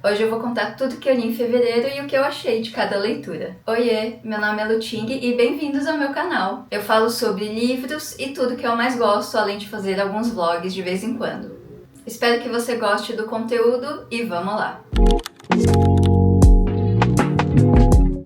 Hoje eu vou contar tudo que eu li em fevereiro e o que eu achei de cada leitura. Oiê, meu nome é Luting e bem-vindos ao meu canal. Eu falo sobre livros e tudo que eu mais gosto, além de fazer alguns vlogs de vez em quando. Espero que você goste do conteúdo e vamos lá!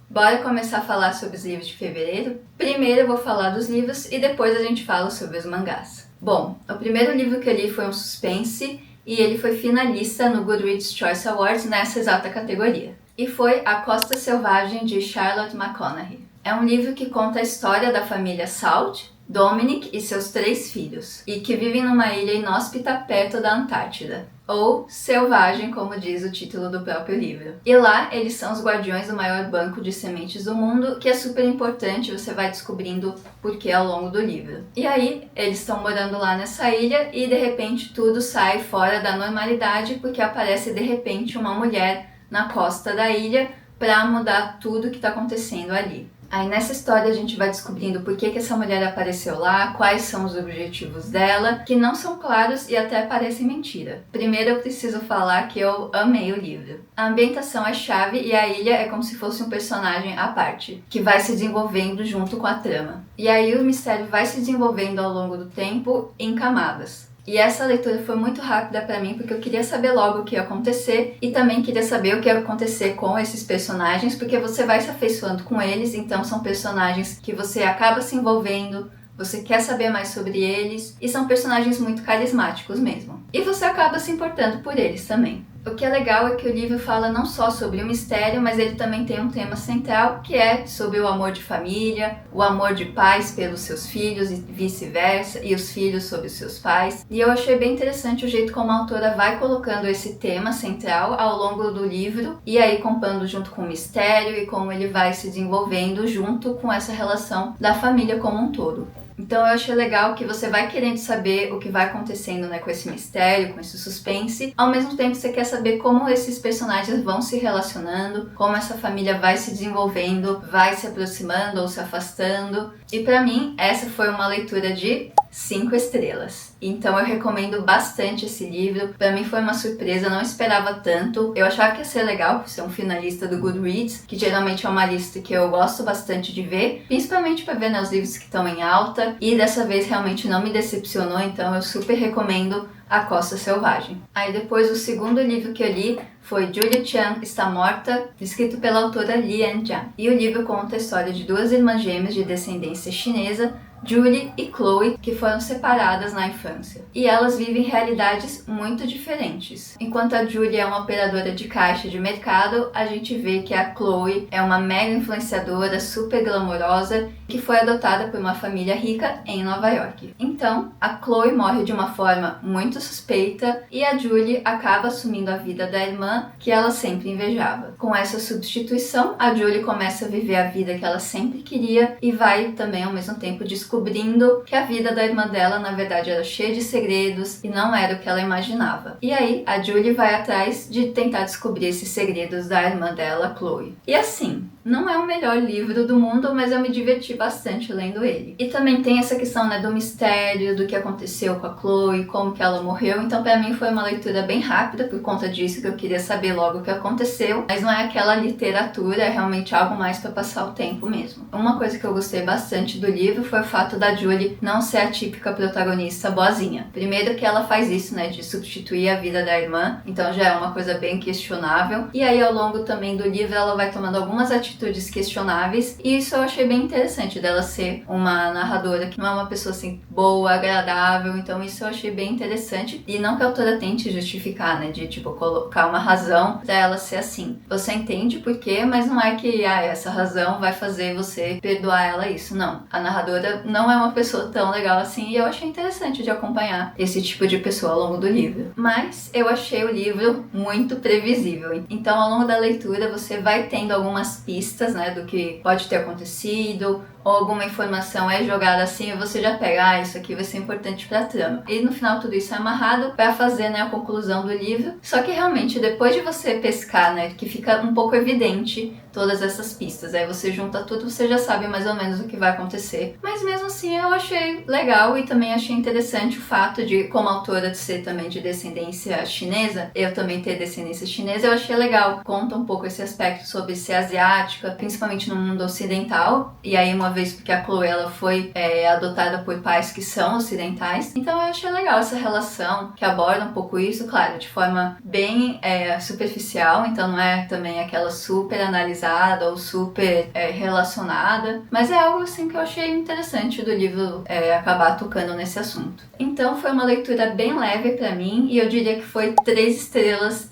Bora começar a falar sobre os livros de fevereiro? Primeiro eu vou falar dos livros e depois a gente fala sobre os mangás. Bom, o primeiro livro que eu li foi um suspense e ele foi finalista no Goodreads Choice Awards nessa exata categoria. E foi A Costa Selvagem, de Charlotte McConaghy. É um livro que conta a história da família Salt, Dominic e seus 3 filhos, e que vivem numa ilha inóspita perto da Antártida, ou selvagem, como diz o título do próprio livro. E lá eles são os guardiões do maior banco de sementes do mundo, que é super importante, você vai descobrindo por que ao longo do livro. E aí eles estão morando lá nessa ilha e de repente tudo sai fora da normalidade porque aparece de repente uma mulher na costa da ilha para mudar tudo que está acontecendo ali. Aí nessa história a gente vai descobrindo por que essa mulher apareceu lá, quais são os objetivos dela, que não são claros e até parecem mentira. Primeiro eu preciso falar que eu amei o livro. A ambientação é chave e a ilha é como se fosse um personagem à parte, que vai se desenvolvendo junto com a trama. E aí o mistério vai se desenvolvendo ao longo do tempo em camadas. E essa leitura foi muito rápida pra mim porque eu queria saber logo o que ia acontecer e também queria saber o que ia acontecer com esses personagens, porque você vai se afeiçoando com eles, então são personagens que você acaba se envolvendo, você quer saber mais sobre eles e são personagens muito carismáticos mesmo. E você acaba se importando por eles também. O que é legal é que o livro fala não só sobre o mistério, mas ele também tem um tema central, que é sobre o amor de família, o amor de pais pelos seus filhos e vice-versa, e os filhos sobre os seus pais. E eu achei bem interessante o jeito como a autora vai colocando esse tema central ao longo do livro, e aí compondo junto com o mistério e como ele vai se desenvolvendo junto com essa relação da família como um todo. Então eu achei legal que você vai querendo saber o que vai acontecendo, né, com esse mistério, com esse suspense. Ao mesmo tempo você quer saber como esses personagens vão se relacionando, como essa família vai se desenvolvendo, vai se aproximando ou se afastando. E pra mim essa foi uma leitura de 5 estrelas. Então eu recomendo bastante esse livro. Pra mim foi uma surpresa, não esperava tanto. Eu achava que ia ser legal por ser um finalista do Goodreads, que geralmente é uma lista que eu gosto bastante de ver, principalmente pra ver, né, os livros que estão em alta. E dessa vez realmente não me decepcionou, então eu super recomendo A Costa Selvagem. Aí depois o segundo livro que eu li foi Julie Chan Está Morta, escrito pela autora Lian Jiang. E o livro conta a história de 2 irmãs gêmeas de descendência chinesa, Julie e Chloe, que foram separadas na infância. E elas vivem realidades muito diferentes. Enquanto a Julie é uma operadora de caixa de mercado, a gente vê que a Chloe é uma mega influenciadora, super glamourosa, que foi adotada por uma família rica em Nova York. Então, a Chloe morre de uma forma muito suspeita e a Julie acaba assumindo a vida da irmã que ela sempre invejava. Com essa substituição, a Julie começa a viver a vida que ela sempre queria e vai também ao mesmo tempo descobrindo que a vida da irmã dela na verdade era cheia de segredos e não era o que ela imaginava. E aí a Julie vai atrás de tentar descobrir esses segredos da irmã dela, Chloe. E assim, não é o melhor livro do mundo, mas eu me diverti bastante lendo ele. E também tem essa questão, né, do mistério, do que aconteceu com a Chloe, como que ela morreu. Então pra mim foi uma leitura bem rápida, por conta disso que eu queria saber logo o que aconteceu. Mas não é aquela literatura, é realmente algo mais pra passar o tempo mesmo. Uma coisa que eu gostei bastante do livro foi o fato da Julie não ser a típica protagonista boazinha. Primeiro que ela faz isso, né, de substituir a vida da irmã, então já é uma coisa bem questionável. E aí ao longo também do livro ela vai tomando algumas atitudes questionáveis, e isso eu achei bem interessante dela ser uma narradora que não é uma pessoa assim boa, agradável, então isso eu achei bem interessante. E não que a autora tente justificar, né, de tipo colocar uma razão pra ela ser assim. Você entende por quê, mas não é que essa razão vai fazer você perdoar ela isso, não. A narradora não é uma pessoa tão legal assim e eu achei interessante de acompanhar esse tipo de pessoa ao longo do livro. Mas eu achei o livro muito previsível, então ao longo da leitura você vai tendo algumas pistas pistas, né, do que pode ter acontecido, ou alguma informação é jogada assim e você já pega, isso aqui vai ser importante pra trama. E no final tudo isso é amarrado pra fazer, né, a conclusão do livro. Só que realmente, depois de você pescar, né, que fica um pouco evidente todas essas pistas. Aí você junta tudo, você já sabe mais ou menos o que vai acontecer. Mas mesmo assim eu achei legal e também achei interessante o fato de, como autora de ser também de descendência chinesa, eu também ter descendência chinesa, eu achei legal. Conta um pouco esse aspecto sobre ser asiática, principalmente no mundo ocidental. E aí uma vez porque a Chloe ela foi adotada por pais que são ocidentais. Então eu achei legal essa relação que aborda um pouco isso, claro, de forma bem superficial, então não é também aquela super analisada ou super relacionada, mas é algo assim que eu achei interessante do livro acabar tocando nesse assunto. Então foi uma leitura bem leve pra mim e eu diria que foi 3,5 estrelas,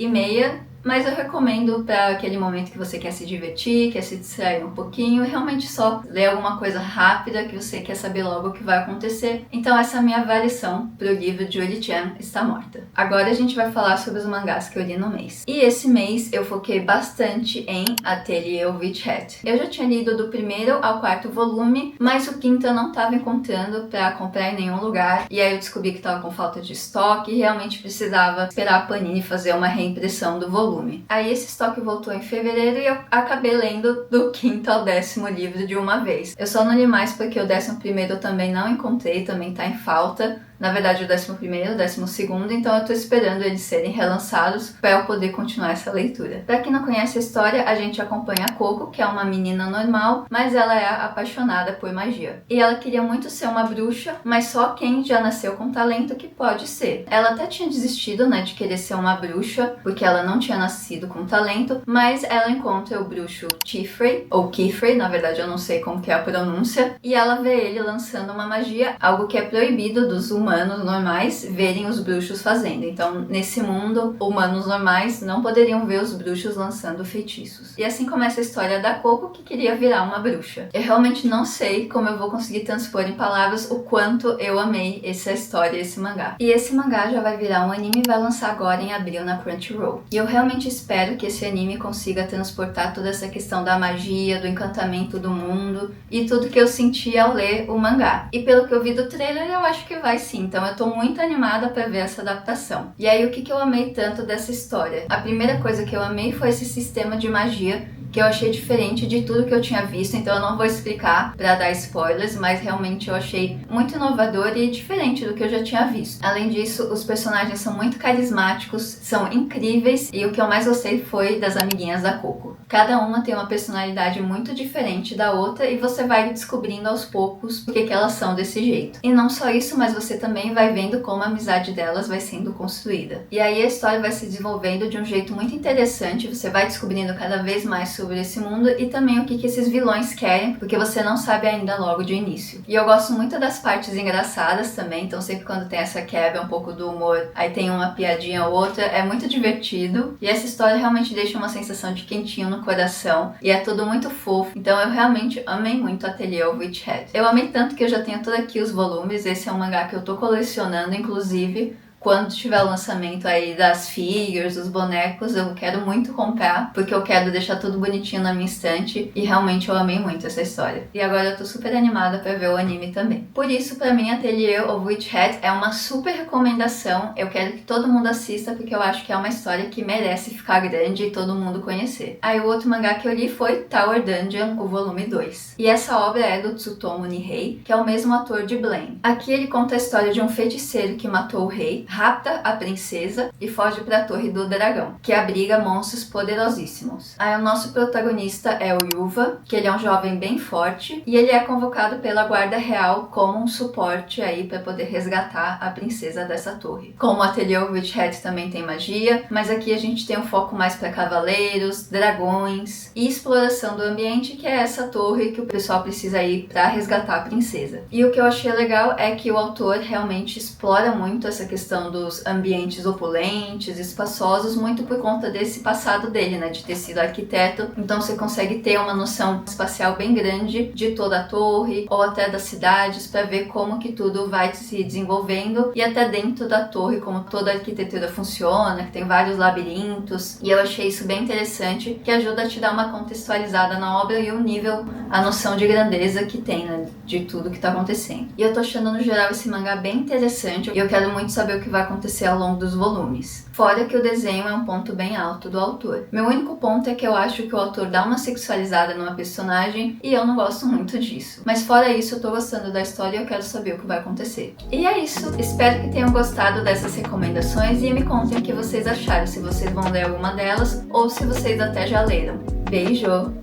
mas eu recomendo para aquele momento que você quer se divertir, quer se distrair um pouquinho, realmente só ler alguma coisa rápida que você quer saber logo o que vai acontecer. Então essa é a minha avaliação para o livro Julie Chan Está Morta. Agora a gente vai falar sobre os mangás que eu li no mês. E esse mês eu foquei bastante em Atelier Witch Hat. Eu já tinha lido do 1º ao 4º volume, mas o 5º eu não estava encontrando para comprar em nenhum lugar. E aí eu descobri que estava com falta de estoque e realmente precisava esperar a Panini fazer uma reimpressão do volume. Aí esse estoque voltou em fevereiro e eu acabei lendo do 5º ao 10º livro de uma vez. Eu só não li mais porque o 11º eu também não encontrei, também tá em falta. Na verdade o 11º, o 12º, então eu tô esperando eles serem relançados para eu poder continuar essa leitura. Pra quem não conhece a história, a gente acompanha a Coco, que é uma menina normal, mas ela é apaixonada por magia. E ela queria muito ser uma bruxa, mas só quem já nasceu com talento que pode ser. Ela até tinha desistido, né, de querer ser uma bruxa, porque ela não tinha nascido com talento, mas ela encontra o bruxo Tifrey, ou Kifrey, na verdade eu não sei como que é a pronúncia, e ela vê ele lançando uma magia, algo que é proibido dos humanos normais verem os bruxos fazendo. Então, nesse mundo, humanos normais não poderiam ver os bruxos lançando feitiços. E assim começa a história da Coco, que queria virar uma bruxa. Eu realmente não sei como eu vou conseguir transpor em palavras o quanto eu amei essa história, esse mangá. E esse mangá já vai virar um anime e vai lançar agora em abril na Crunchyroll. E eu realmente espero que esse anime consiga transportar toda essa questão da magia, do encantamento do mundo e tudo que eu senti ao ler o mangá. E pelo que eu vi do trailer, eu acho que vai sim. Então eu tô muito animada pra ver essa adaptação. E aí o que eu amei tanto dessa história? A primeira coisa que eu amei foi esse sistema de magia que eu achei diferente de tudo que eu tinha visto, então eu não vou explicar pra dar spoilers, mas realmente eu achei muito inovador e diferente do que eu já tinha visto. Além disso, os personagens são muito carismáticos, são incríveis e o que eu mais gostei foi das amiguinhas da Coco. Cada uma tem uma personalidade muito diferente da outra e você vai descobrindo aos poucos porque que elas são desse jeito. E não só isso, mas você também vai vendo como a amizade delas vai sendo construída. E aí a história vai se desenvolvendo de um jeito muito interessante, você vai descobrindo cada vez mais sobre esse mundo e também o que esses vilões querem, porque você não sabe ainda logo de início. E eu gosto muito das partes engraçadas também, então sempre quando tem essa quebra um pouco do humor, aí tem uma piadinha ou outra, é muito divertido. E essa história realmente deixa uma sensação de quentinho no coração e é tudo muito fofo. Então eu realmente amei muito Atelier Witch Hat. Eu amei tanto que eu já tenho tudo aqui os volumes, esse é um mangá que eu tô colecionando, inclusive quando tiver o lançamento aí das figures, dos bonecos, eu quero muito comprar, porque eu quero deixar tudo bonitinho na minha estante, e realmente eu amei muito essa história. E agora eu tô super animada pra ver o anime também. Por isso, pra mim, Atelier of Witch Hat é uma super recomendação, eu quero que todo mundo assista, porque eu acho que é uma história que merece ficar grande e todo mundo conhecer. Aí o outro mangá que eu li foi Tower Dungeon, o volume 2. E essa obra é do Tsutomu Nihei, que é o mesmo ator de Blame. Aqui ele conta a história de um feiticeiro que matou o rei, rapta a princesa e foge para a Torre do Dragão, que abriga monstros poderosíssimos. Aí o nosso protagonista é o Yuva, que ele é um jovem bem forte e ele é convocado pela guarda real como um suporte aí para poder resgatar a princesa dessa torre. Como o Atelier Witch Hat também tem magia, mas aqui a gente tem um foco mais para cavaleiros, dragões e exploração do ambiente, que é essa torre que o pessoal precisa ir para resgatar a princesa. E o que eu achei legal é que o autor realmente explora muito essa questão questão dos ambientes opulentes, espaçosos, muito por conta desse passado dele, né, de ter sido arquiteto. Então você consegue ter uma noção espacial bem grande de toda a torre ou até das cidades, para ver como que tudo vai se desenvolvendo, e até dentro da torre como toda a arquitetura funciona, que tem vários labirintos. E eu achei isso bem interessante, que ajuda a te dar uma contextualizada na obra e o nível, a noção de grandeza que tem, né, de tudo que tá acontecendo. E eu tô achando no geral esse mangá bem interessante e eu quero muito saber o que vai acontecer ao longo dos volumes. Fora que o desenho é um ponto bem alto do autor. Meu único ponto é que eu acho que o autor dá uma sexualizada numa personagem e eu não gosto muito disso. Mas fora isso, eu tô gostando da história e eu quero saber o que vai acontecer. E é isso, espero que tenham gostado dessas recomendações e me contem o que vocês acharam, se vocês vão ler alguma delas ou se vocês até já leram. Beijo!